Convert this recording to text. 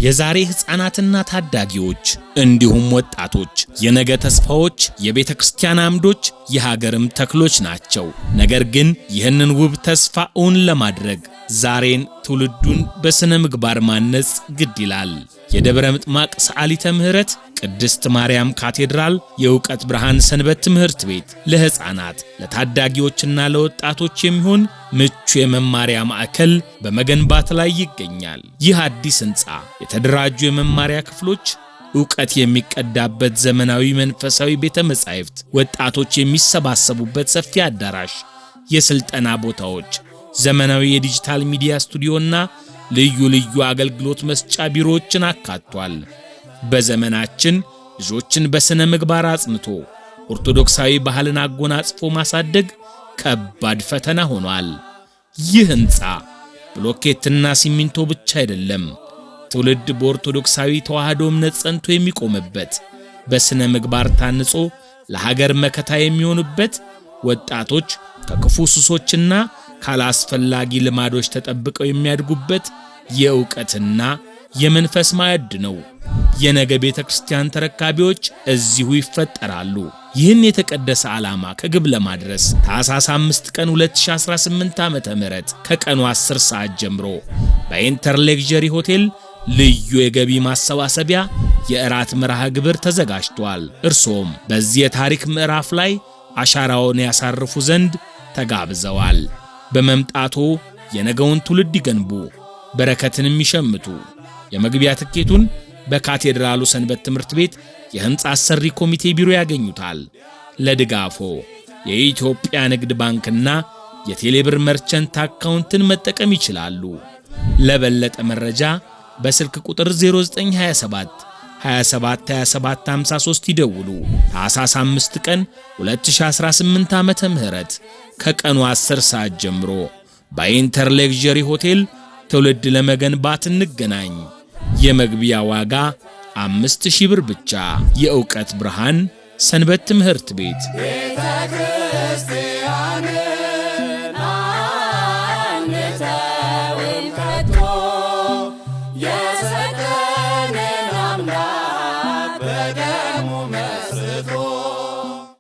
የዛሬ ሕፃናትና ታዳጊዎች እንዲሁም ወጣቶች የነገ ተስፋዎች፣ የቤተ ክርስቲያን አምዶች፣ የሀገርም ተክሎች ናቸው። ነገር ግን ይህንን ውብ ተስፋ እውን ለማድረግ ዛሬን ትውልዱን በስነ ምግባር ማነጽ ግድ ይላል። የደብረ ምጥማቅ ሰዓሊተ ምሕረት ቅድስት ማርያም ካቴድራል የእውቀት ብርሃን ሰንበት ትምህርት ቤት ለሕፃናት ለታዳጊዎችና ለወጣቶች የሚሆን ምቹ የመማሪያ ማዕከል በመገንባት ላይ ይገኛል። ይህ አዲስ ሕንፃ የተደራጁ የመማሪያ ክፍሎች፣ ዕውቀት የሚቀዳበት ዘመናዊ መንፈሳዊ ቤተ መጻሕፍት፣ ወጣቶች የሚሰባሰቡበት ሰፊ አዳራሽ፣ የሥልጠና ቦታዎች፣ ዘመናዊ የዲጂታል ሚዲያ ስቱዲዮና ልዩ ልዩ አገልግሎት መስጫ ቢሮዎችን አካቷል። በዘመናችን ልጆችን በስነ ምግባር አጽንቶ ኦርቶዶክሳዊ ባህልን አጎናጽፎ ማሳደግ ከባድ ፈተና ሆኗል። ይህ ሕንፃ ብሎኬትና ሲሚንቶ ብቻ አይደለም፣ ትውልድ በኦርቶዶክሳዊ ተዋህዶ እምነት ጸንቶ የሚቆምበት፣ በስነ ምግባር ታንጾ ለሀገር መከታ የሚሆኑበት፣ ወጣቶች ከክፉ ሱሶችና ካላስፈላጊ ልማዶች ተጠብቀው የሚያድጉበት የዕውቀትና የመንፈስ ማዕድ ነው። የነገ ቤተ ክርስቲያን ተረካቢዎች እዚሁ ይፈጠራሉ። ይህን የተቀደሰ ዓላማ ከግብ ለማድረስ ታኅሳስ 5 ቀን 2018 ዓ.ም ከቀኑ 10 ሰዓት ጀምሮ በኢንተር ሌክዠሪ ሆቴል ልዩ የገቢ ማሰባሰቢያ የእራት መርሃ ግብር ተዘጋጅቷል። እርሶም በዚህ የታሪክ ምዕራፍ ላይ አሻራውን ያሳርፉ ዘንድ ተጋብዘዋል። በመምጣቱ የነገውን ትውልድ ይገንቡ፣ በረከትንም ይሸምቱ። የመግቢያ ትኬቱን በካቴድራሉ ሰንበት ትምህርት ቤት የሕንፃ አሰሪ ኮሚቴ ቢሮ ያገኙታል። ለድጋፎ የኢትዮጵያ ንግድ ባንክና የቴሌብር መርቸንት አካውንትን መጠቀም ይችላሉ። ለበለጠ መረጃ በስልክ ቁጥር 0927 272753 ይደውሉ። ታኅሳስ 5 ቀን 2018 ዓመተ ምህረት ከቀኑ 10 ሰዓት ጀምሮ በኢንተር ሌክዠሪ ሆቴል ትውልድ ለመገንባት እንገናኝ። የመግቢያ ዋጋ 5000 ብር ብቻ። የእውቀት ብርሃን ሰንበት ትምህርት ቤት።